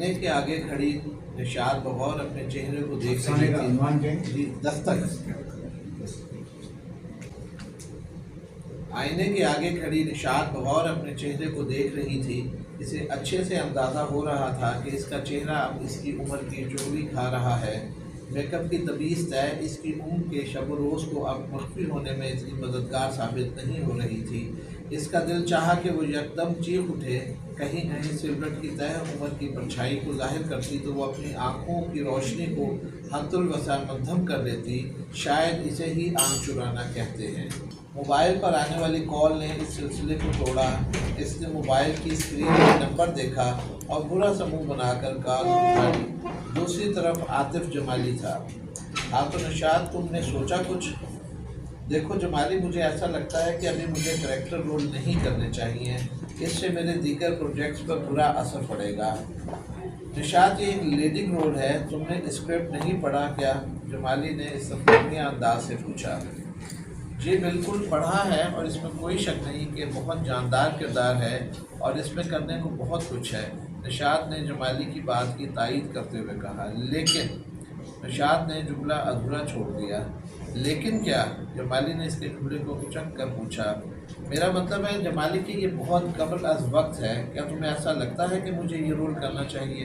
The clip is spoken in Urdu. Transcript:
آئینے کے آگے کھڑی نشاط بغور اپنے چہرے کو دیکھ رہی تھی. دستک. آئینے کے آگے کھڑی نشاط بغور اپنے چہرے کو دیکھ رہی تھی. اسے اچھے سے اندازہ ہو رہا تھا کہ اس کا چہرہ اب اس کی عمر کی چربی کھا رہا ہے. میک اپ کی تمیز طے اس کی عمر کے شب و روز کو اب مخفی ہونے میں اتنی مددگار ثابت نہیں ہو رہی تھی. اس کا دل چاہا کہ وہ یکدم چیخ اٹھے. کہیں سگریٹ کی تہ عمر کی پرچھائی کو ظاہر کرتی تو وہ اپنی آنکھوں کی روشنی کو حد الوسع مدھم کر لیتی. شاید اسے ہی آنکھ چرانا کہتے ہیں. موبائل پر آنے والی کال نے اس سلسلے کو توڑا. اس نے موبائل کی اسکرین پر نمبر دیکھا اور برا سا منہ بنا کر کال اٹھائی. دوسری طرف عاطف جمالی تھا. ہاں تو نشاط، تم نے سوچا کچھ؟ دیکھو جمالی، مجھے ایسا لگتا ہے کہ ابھی مجھے کریکٹر رول نہیں کرنے چاہیے. اس سے میرے دیگر پروجیکٹس پر برا اثر پڑے گا. نشاط، یہ ایک لیڈنگ رول ہے، تم نے اسکرپٹ نہیں پڑھا کیا؟ جمالی نے استفہامیہ انداز سے پوچھا. جی بالکل پڑھا ہے، اور اس میں کوئی شک نہیں کہ بہت جاندار کردار ہے اور اس میں کرنے کو بہت کچھ ہے. نشاط نے جمالی کی بات کی تائید کرتے ہوئے کہا. لیکن نشاط نے جملہ ادھورا چھوڑ دیا. لیکن کیا؟ جمالی نے اس کے جملے کو اچک کر پوچھا. میرا مطلب ہے جمالی کہ یہ بہت قبل از وقت ہے. کیا تمہیں ایسا لگتا ہے کہ مجھے یہ رول کرنا چاہیے؟